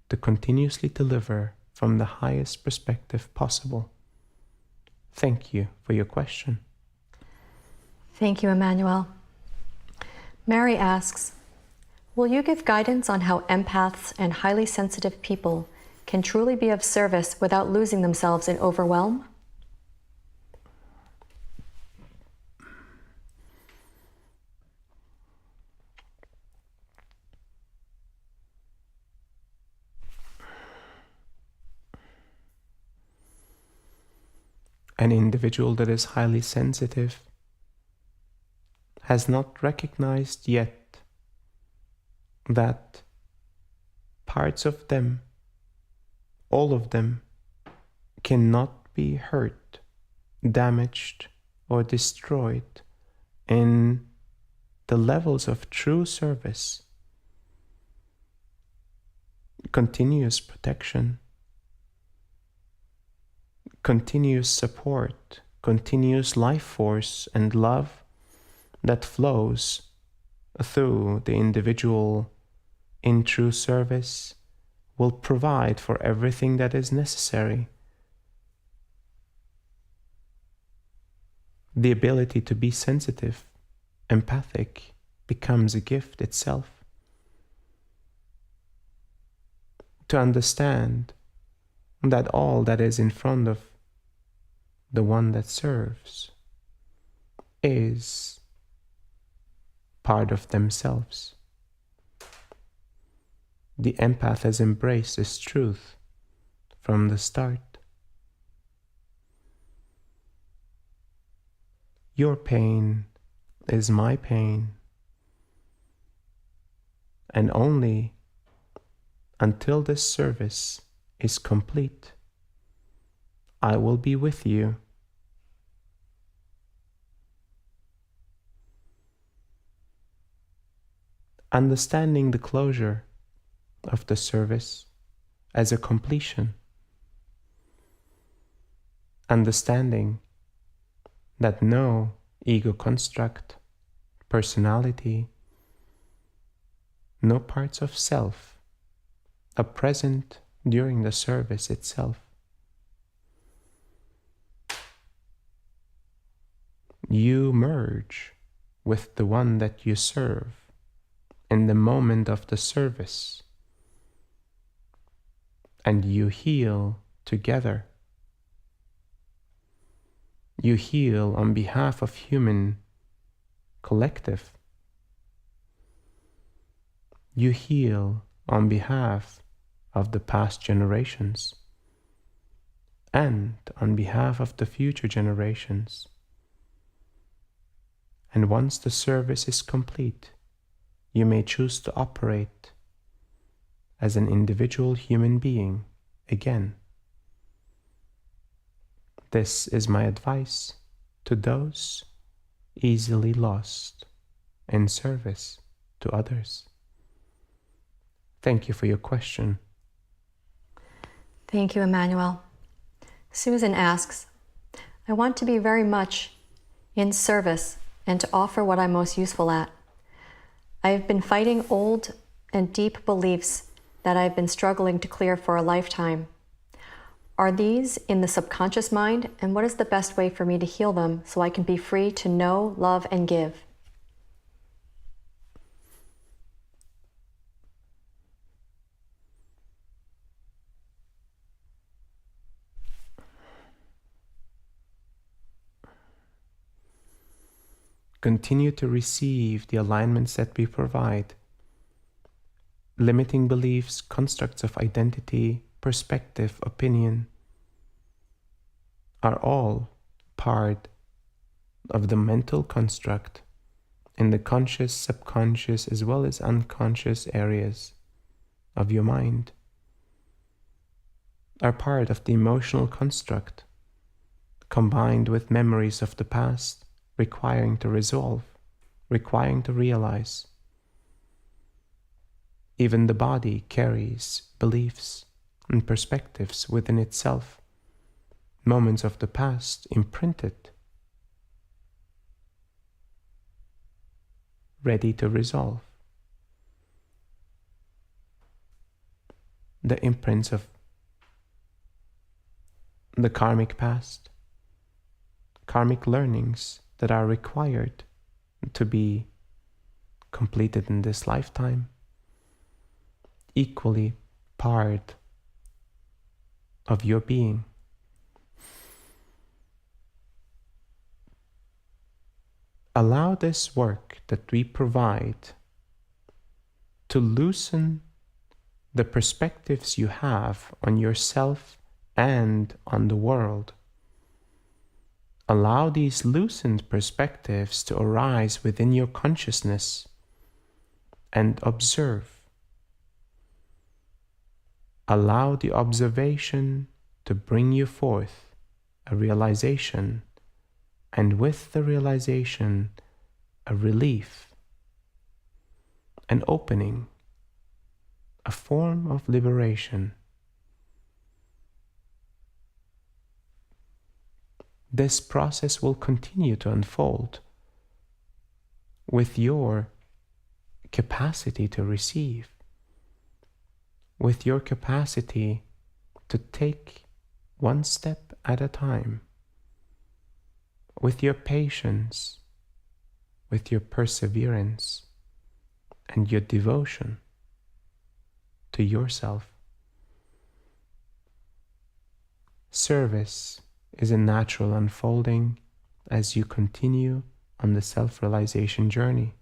to continuously deliver from the highest perspective possible. Thank you for your question. Thank you, Emmanuel. Mary asks, will you give guidance on how empaths and highly sensitive people can truly be of service without losing themselves in overwhelm? An individual that is highly sensitive has not recognized yet that parts of them, all of them, cannot be hurt, damaged, or destroyed in the levels of true service, continuous protection, continuous support, continuous life force and love that flows through the individual in true service will provide for everything that is necessary. The ability to be sensitive, empathic, becomes a gift itself. To understand that all that is in front of the one that serves is part of themselves. The empath has embraced this truth from the start. Your pain is my pain, and only until this service is complete, I will be with you. Understanding the closure of the service as a completion, understanding that no ego construct, personality, no parts of self are present during the service itself. You merge with the one that you serve in the moment of the service, and you heal together. You heal on behalf of human collective. You heal on behalf of the past generations and on behalf of the future generations. And once the service is complete, you may choose to operate as an individual human being again. This is my advice to those easily lost in service to others. Thank you for your question. Thank you, Emmanuel. Susan asks, I want to be very much in service and to offer what I'm most useful at. I have been fighting old and deep beliefs that I've been struggling to clear for a lifetime. Are these in the subconscious mind, and what is the best way for me to heal them so I can be free to know, love, and give? continue to receive the alignments that we provide. Limiting beliefs, constructs of identity, perspective, opinion are all part of the mental construct in the conscious, subconscious, as well as unconscious areas of your mind, are part of the emotional construct, combined with memories of the past, requiring to resolve, requiring to realize. Even the body carries beliefs and perspectives within itself, moments of the past imprinted, ready to resolve. The imprints of the karmic past, karmic learnings that are required to be completed in this lifetime, equally part of your being. Allow this work that we provide to loosen the perspectives you have on yourself and on the world. Allow these loosened perspectives to arise within your consciousness and observe. Allow the observation to bring you forth a realization, and with the realization, a relief, an opening, a form of liberation. This process will continue to unfold with your capacity to receive, with your capacity to take one step at a time, with your patience, with your perseverance, and your devotion to yourself. Service is a natural unfolding as you continue on the self-realization journey.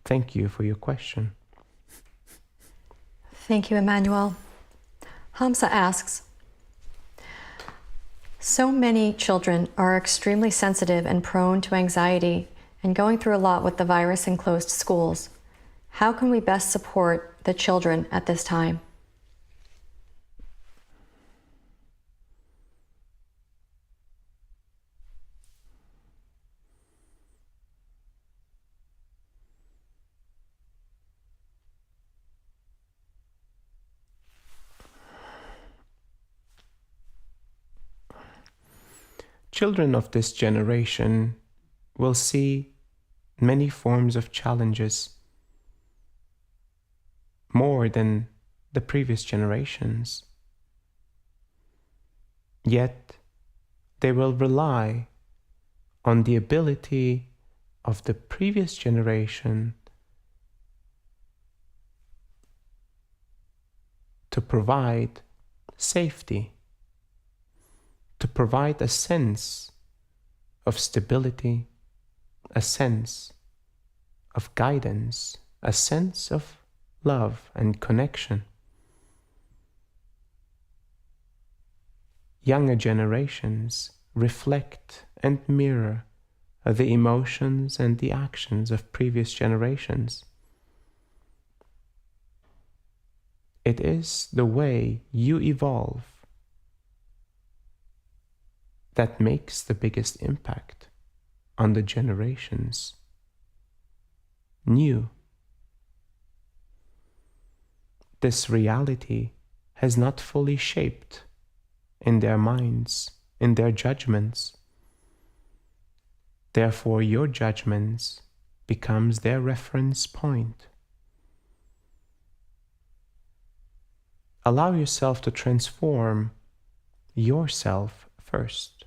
Thank you for your question. Thank you, Emmanuel. Hamza asks, so many children are extremely sensitive and prone to anxiety and going through a lot with the virus and closed schools. How can we best support the children at this time? Children of this generation will see many forms of challenges, more than the previous generations. Yet they will rely on the ability of the previous generation to provide safety, to provide a sense of stability, a sense of guidance, a sense of love and connection. Younger generations reflect and mirror the emotions and the actions of previous generations. It is the way you evolve that makes the biggest impact on the generations new. This reality has not fully shaped in their minds, in their judgments. Therefore, your judgments becomes their reference point. Allow yourself to transform yourself first.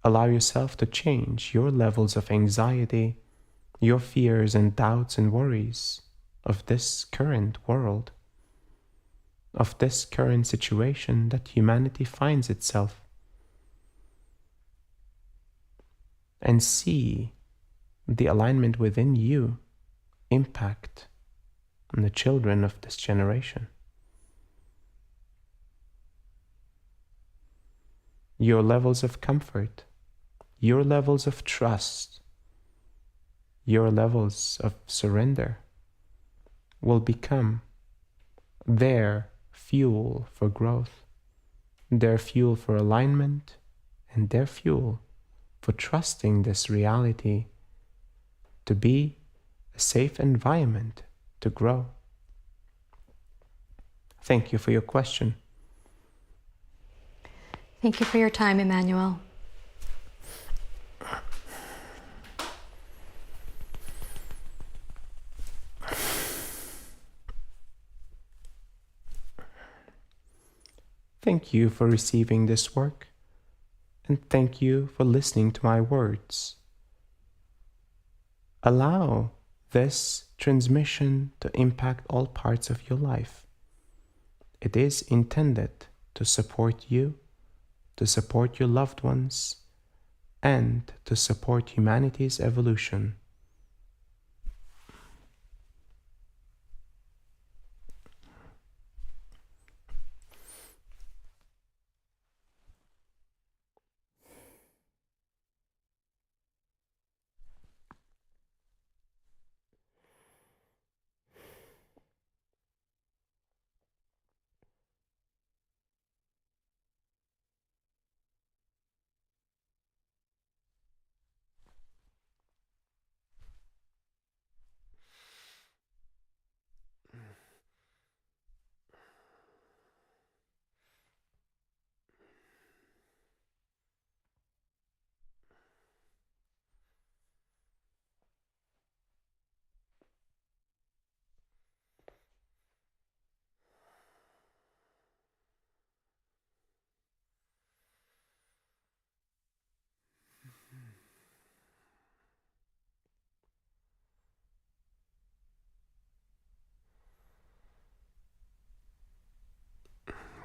Allow yourself to change your levels of anxiety, your fears and doubts and worries of this current world. of this current situation that humanity finds itself, and see the alignment within you impact on the children of this generation. Your levels of comfort, your levels of trust, your levels of surrender will become their fuel for growth, their fuel for alignment, and their fuel for trusting this reality to be a safe environment to grow. Thank you for your question. Thank you for your time, Emmanuel. Thank you for receiving this work, and thank you for listening to my words. Allow this transmission to impact all parts of your life. It is intended to support you, to support your loved ones, and to support humanity's evolution.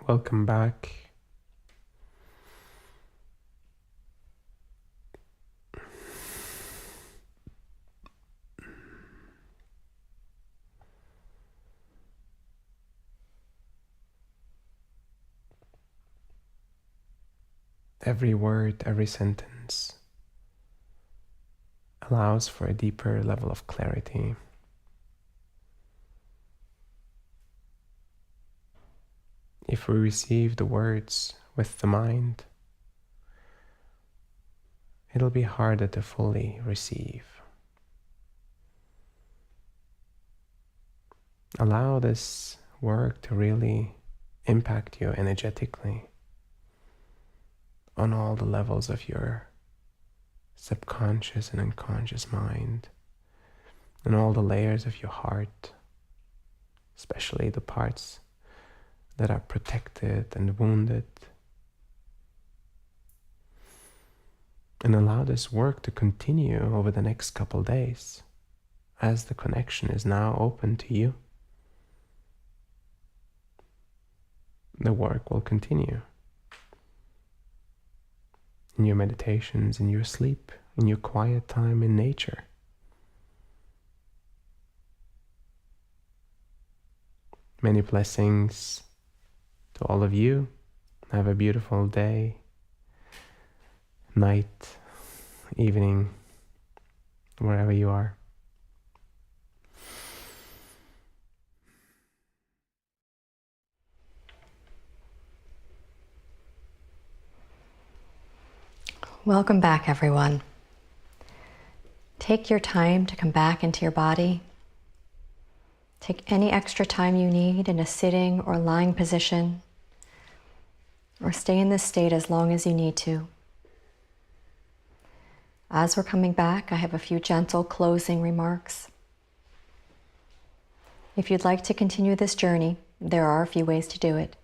Welcome back. Every word, every sentence allows for a deeper level of clarity. If we receive the words with the mind, it'll be harder to fully receive. Allow this work to really impact you energetically on all the levels of your subconscious and unconscious mind, and all the layers of your heart, especially the parts that are protected and wounded. And allow this work to continue over the next couple days as the connection is now open to you. The work will continue in your meditations, in your sleep, in your quiet time in nature. Many blessings to all of you. Have a beautiful day, night, evening, wherever you are. Welcome back, everyone. Take your time to come back into your body. Take any extra time you need in a sitting or lying position, or stay in this state as long as you need to. As we're coming back, I have a few gentle closing remarks. If you'd like to continue this journey, there are a few ways to do it.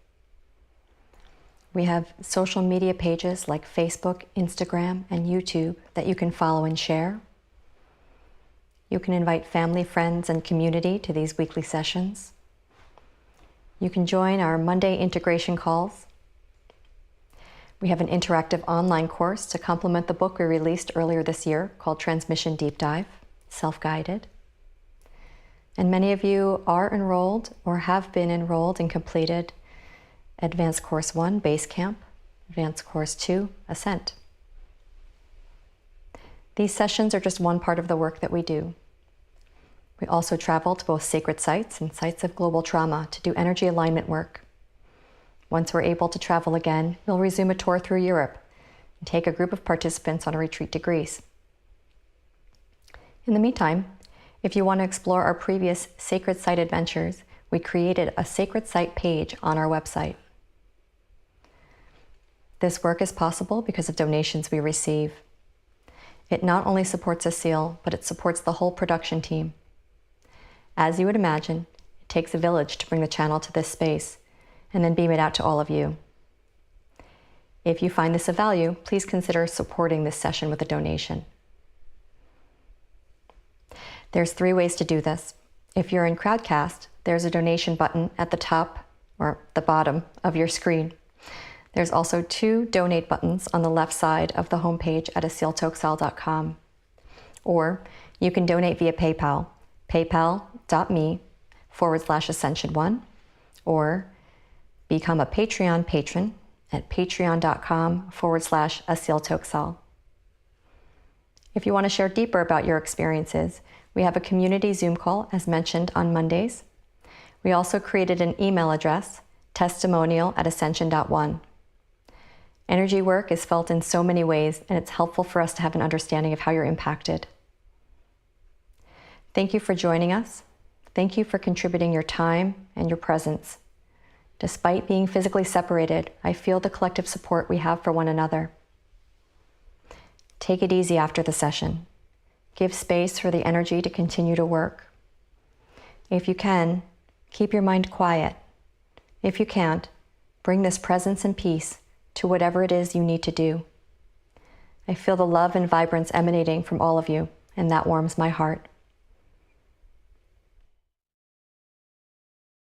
We have social media pages like Facebook, Instagram, and YouTube that you can follow and share. You can invite family, friends, and community to these weekly sessions. You can join our Monday integration calls. We have an interactive online course to complement the book we released earlier this year called Transmission Deep Dive, self-guided. And many of you are enrolled or have been enrolled and completed Advanced Course 1, Base Camp, Advanced Course 2, Ascent. These sessions are just one part of the work that we do. We also travel to both sacred sites and sites of global trauma to do energy alignment work. Once we're able to travel again, we'll resume a tour through Europe and take a group of participants on a retreat to Greece. In the meantime, if you want to explore our previous sacred site adventures, we created a sacred site page on our website. This work is possible because of donations we receive. It not only supports Aseel, but it supports the whole production team. As you would imagine, it takes a village to bring the channel to this space and then beam it out to all of you. If you find this of value, please consider supporting this session with a donation. There's 3 ways to do this. If you're in Crowdcast, there's a donation button at the top or the bottom of your screen. There's also 2 donate buttons on the left side of the homepage at aseeltoksal.com. Or you can donate via PayPal, paypal.me/ascension1, or become a Patreon patron at patreon.com/aseeltoksal. If you want to share deeper about your experiences, we have a community Zoom call as mentioned on Mondays. We also created an email address, testimonial@ascension.one. Energy work is felt in so many ways, and it's helpful for us to have an understanding of how you're impacted. Thank you for joining us. Thank you for contributing your time and your presence. Despite being physically separated, I feel the collective support we have for one another. Take it easy after the session. Give space for the energy to continue to work. If you can, keep your mind quiet. If you can't, bring this presence and peace to whatever it is you need to do. I feel the love and vibrance emanating from all of you, and that warms my heart.